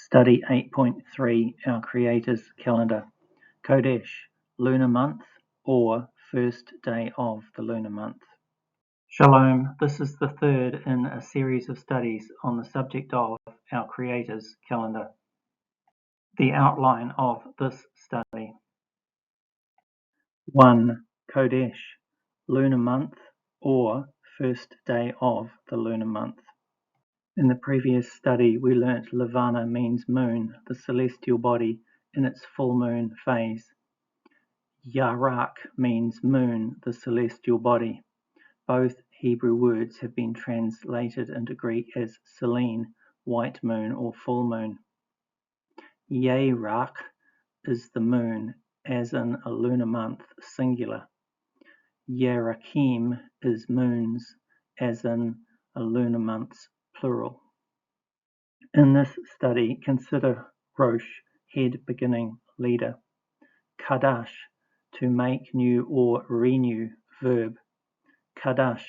Study 8.3 Our Creator's Calendar. Chodesh, lunar month, or first day of the lunar month. Shalom, this is the third in a series of studies on the subject of our Creator's calendar. The outline of this study. 1. Chodesh, lunar month, or first day of the lunar month. In the previous study, we learnt Levana means moon, the celestial body in its full moon phase. Yarak means moon, the celestial body. Both Hebrew words have been translated into Greek as Selene, white moon or full moon. Yarak is the moon, as in a lunar month, singular. Yarakim is moons, as in a lunar month's plural. In this study, consider Rosh, head, beginning, leader. Kadash, to make new or renew, verb. Kadash,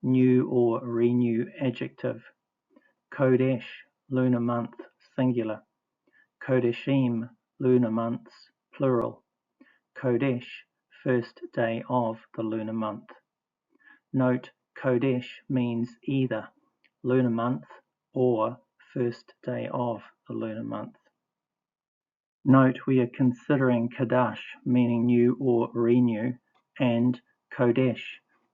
new or renew, adjective. Chodesh, lunar month, singular. Chodeshim, lunar months, plural. Chodesh, first day of the lunar month. Note, Chodesh means either lunar month or first day of the lunar month. Note, we are considering Kadash, meaning new or renew, and Chodesh,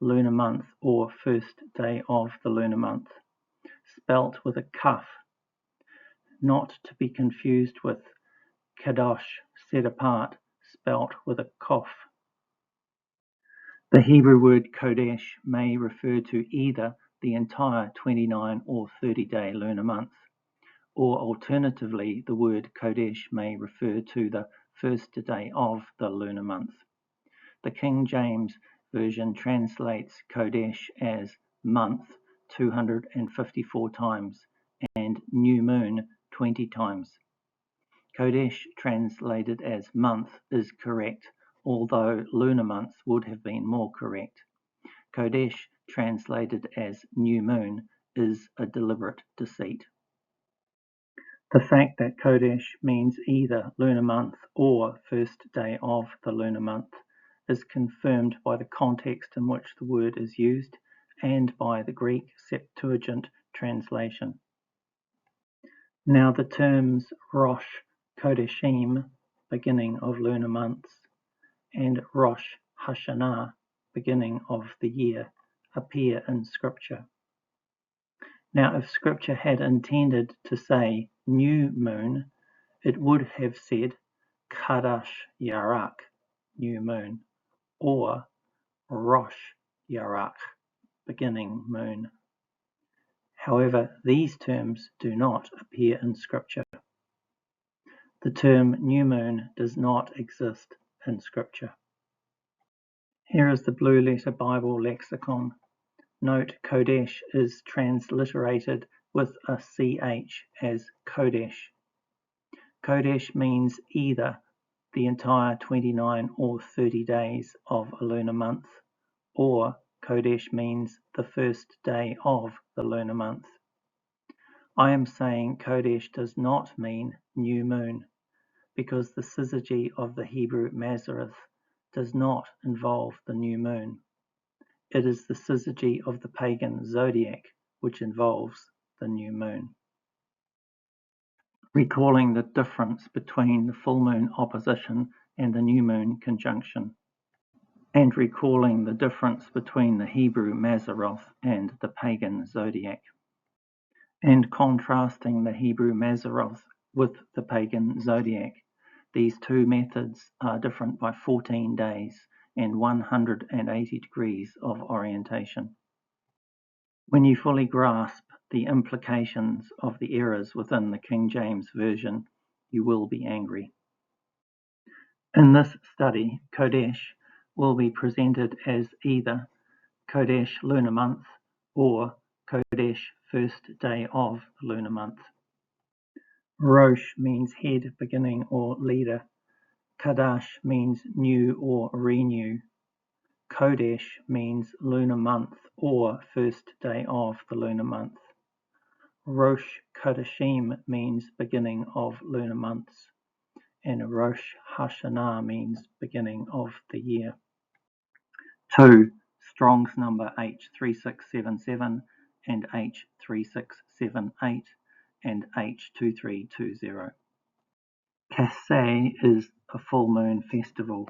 lunar month or first day of the lunar month, spelt with a kaf, not to be confused with Kadosh, set apart, spelt with a kof. The Hebrew word Chodesh may refer to either the entire 29 or 30-day lunar month, or alternatively, the word Chodesh may refer to the first day of the lunar month. The King James Version translates Chodesh as month 254 times and new moon 20 times. Chodesh translated as month is correct, although lunar month would have been more correct. Chodesh translated as new moon is a deliberate deceit. The fact that Chodesh means either lunar month or first day of the lunar month is confirmed by the context in which the word is used and by the Greek Septuagint translation. Now the terms Rosh Chodeshim, beginning of lunar months, and Rosh Hashanah, beginning of the year, appear in Scripture. Now, if Scripture had intended to say new moon, it would have said Kadash Yarak, new moon, or Rosh Yarak, beginning moon. However, these terms do not appear in Scripture. The term new moon does not exist in Scripture. Here is the Blue Letter Bible lexicon. Note, Chodesh is transliterated with a ch as Kodesh. Chodesh means either the entire 29 or 30 days of a lunar month, or Chodesh means the first day of the lunar month. I am saying Chodesh does not mean new moon, because the Syzygy of the Hebrew Mazareth does not involve the new moon. It is the Syzygy of the Pagan Zodiac which involves the new moon. Recalling the difference between the full moon opposition and the new moon conjunction, and recalling the difference between the Hebrew Mazzaroth and the Pagan Zodiac, and contrasting the Hebrew Mazzaroth with the Pagan Zodiac. These two methods are different by 14 days and 180 degrees of orientation. When you fully grasp the implications of the errors within the King James Version, you will be angry. In this study, Chodesh will be presented as either Chodesh lunar month or Chodesh first day of the lunar month. Rosh means head, beginning, or leader. Kadash means new or renew. Chodesh means lunar month or first day of the lunar month. Rosh Chodeshim means beginning of lunar months, and Rosh Hashanah means beginning of the year. 2. Strong's number H2677 and H3678 and H2320. Keseh is a full moon festival.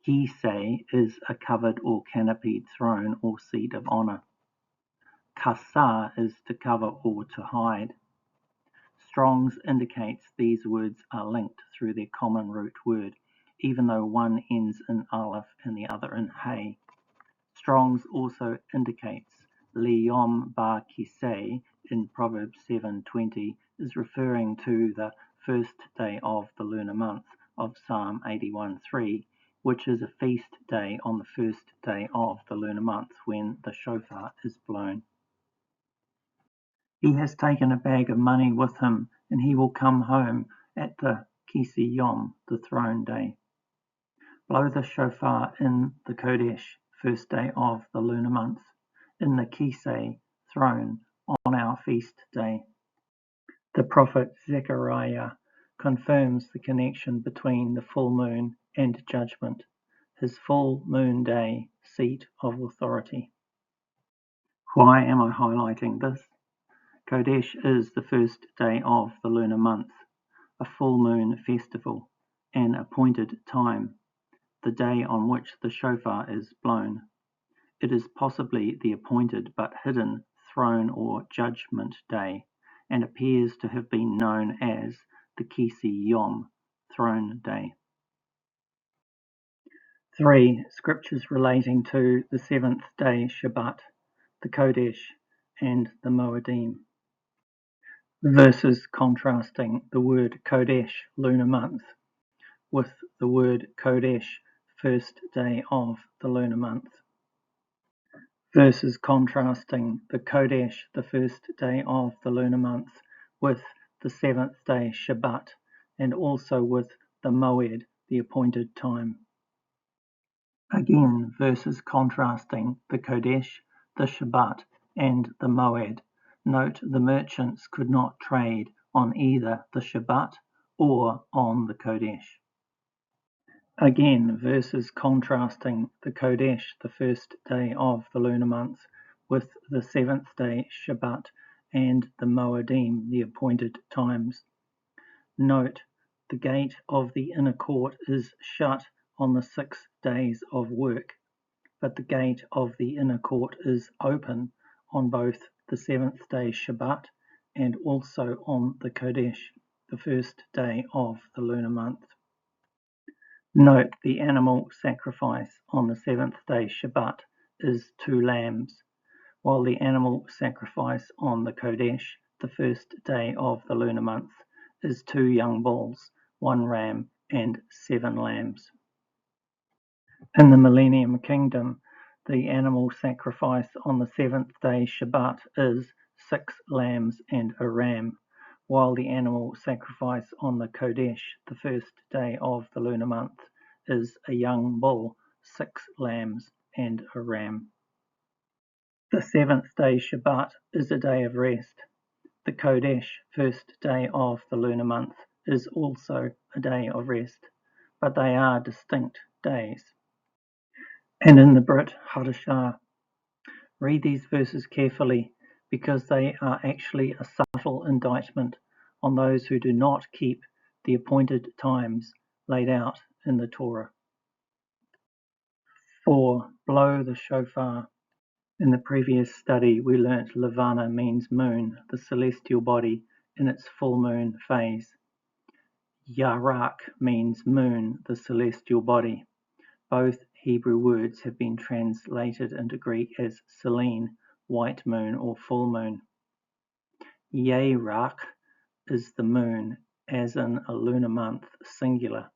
Keseh is a covered or canopied throne or seat of honor. Kasah is to cover or to hide. Strong's indicates these words are linked through their common root word, even though one ends in aleph and the other in hey. Strong's also indicates Liyom Bar Keseh in Proverbs 7:20 is referring to the first day of the lunar month of Psalm 81:3, which is a feast day on the first day of the lunar month when the shofar is blown. He has taken a bag of money with him, and he will come home at the Keseh Yom, the throne day. Blow the shofar in the Chodesh, first day of the lunar month, in the Keseh throne on our feast day. The prophet Zechariah confirms the connection between the full moon and judgment, his full moon day seat of authority. Why am I highlighting this? Chodesh is the first day of the lunar month, a full moon festival, an appointed time, the day on which the shofar is blown. It is possibly the appointed but hidden throne or judgment day, and appears to have been known as the Keseh Yom, throne day. 3. Scriptures relating to the seventh day Shabbat, the Chodesh, and the Moedim. Verses contrasting the word Chodesh, lunar month, with the word Chodesh, first day of the lunar month. Verses contrasting the Chodesh, the first day of the lunar month, with the seventh day Shabbat, and also with the Moed, the appointed time. Again, verses contrasting the Chodesh, the Shabbat, and the Moed. Note the merchants could not trade on either the Shabbat or on the Chodesh. Again, verses contrasting the Chodesh, the first day of the lunar month, with the seventh day Shabbat and the Moedim, the appointed times. Note, the gate of the inner court is shut on the 6 days of work, but the gate of the inner court is open on both the seventh day Shabbat and also on the Chodesh, the first day of the lunar month. Note the animal sacrifice on the seventh day Shabbat is 2 lambs, while the animal sacrifice on the Chodesh, the first day of the lunar month, is 2 young bulls, 1 ram, and 7 lambs. In the Millennium Kingdom, the animal sacrifice on the seventh day Shabbat is 6 lambs and a ram, while the animal sacrifice on the Chodesh, the first day of the lunar month, is a young bull, 6 lambs, and a ram. The seventh day Shabbat is a day of rest. The Chodesh, first day of the lunar month, is also a day of rest, but they are distinct days. And in the Brit Hadashah, read these verses carefully, because they are actually a subtle indictment on those who do not keep the appointed times laid out in the Torah. 4. Blow the shofar. In the previous study, we learnt Levana means moon, the celestial body in its full moon phase. Yarak means moon, the celestial body. Both Hebrew words have been translated into Greek as Selene, white moon or full moon. Yerak is the moon, as in a lunar month, singular.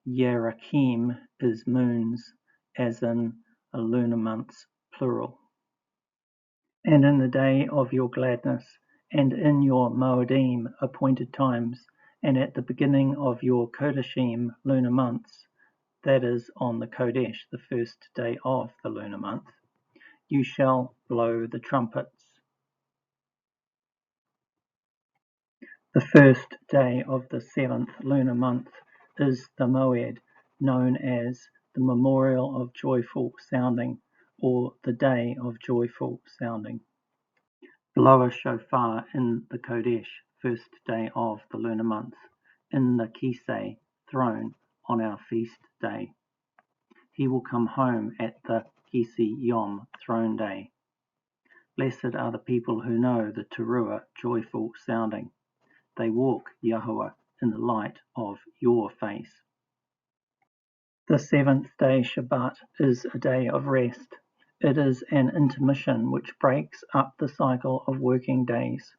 Yerakim is moons, as in a lunar month's plural. And in the day of your gladness, and in your Moedim appointed times, and at the beginning of your Chodeshim lunar months, that is on the Chodesh, the first day of the lunar month, you shall blow the trumpets. The first day of the 7th lunar month is the Moed, known as the Memorial of Joyful Sounding or the Day of Joyful Sounding. Blow a shofar in the Chodesh, first day of the lunar month, in the Keseh throne on our feast day. He will come home at the Keseh Yom throne day. Blessed are the people who know the Teru'ah joyful sounding. They walk, Yahuwah, in the light of your face. The 7th day Shabbat is a day of rest. It is an intermission which breaks up the cycle of working days.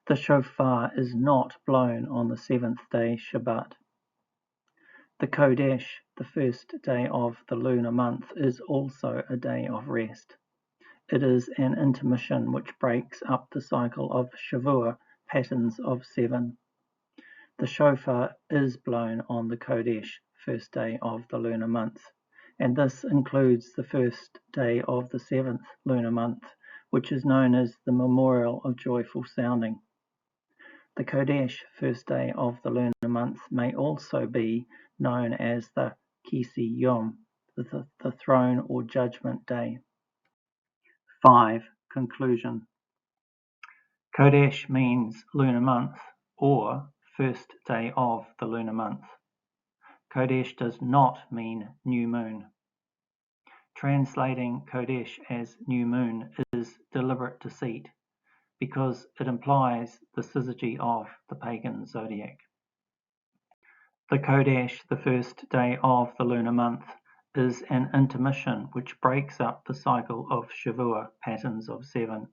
The shofar is not blown on the 7th day Shabbat. The Chodesh, the first day of the lunar month, is also a day of rest. It is an intermission which breaks up the cycle of Shavua Patterns of 7. The shofar is blown on the Chodesh, first day of the lunar month, and this includes the first day of the 7th lunar month, which is known as the Memorial of Joyful Sounding. The Chodesh, first day of the lunar month, may also be known as the Keseh Yom, the throne or judgment day. 5. Conclusion. Chodesh means lunar month or first day of the lunar month. Chodesh does not mean new moon. Translating Chodesh as new moon is deliberate deceit because it implies the Syzygy of the Pagan Zodiac. The Chodesh, the first day of the lunar month, is an intermission which breaks up the cycle of Shavua Patterns of 7.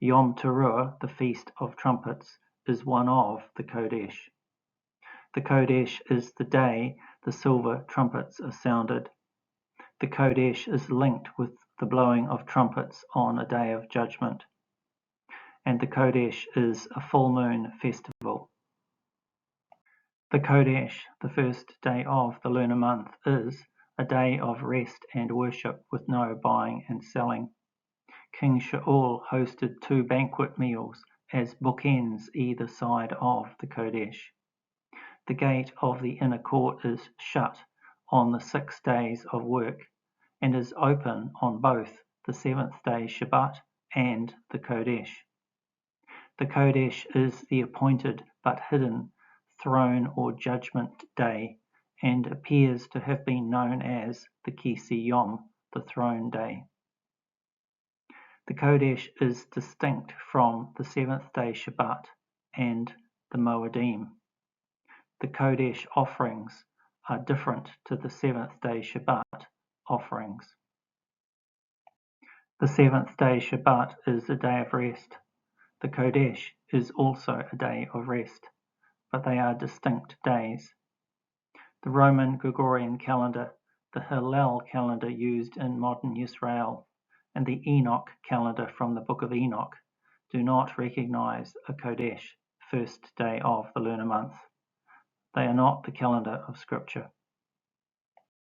Yom Teru'ah, the Feast of Trumpets, is one of the Chodesh. The Chodesh is the day the silver trumpets are sounded. The Chodesh is linked with the blowing of trumpets on a day of judgment. And the Chodesh is a full moon festival. The Chodesh, the first day of the lunar month, is a day of rest and worship with no buying and selling. King Shaul hosted 2 banquet meals as bookends either side of the Chodesh. The gate of the inner court is shut on the 6 days of work and is open on both the 7th day Shabbat and the Chodesh. The Chodesh is the appointed but hidden throne or judgment day and appears to have been known as the Keseh Yom, the throne day. The Chodesh is distinct from the 7th day Shabbat and the Moedim. The Chodesh offerings are different to the 7th day Shabbat offerings. The 7th day Shabbat is a day of rest. The Chodesh is also a day of rest, but they are distinct days. The Roman Gregorian calendar, the Hillel calendar used in modern Israel, and the Enoch calendar from the Book of Enoch do not recognize a Chodesh, first day of the lunar month. They are not the calendar of Scripture.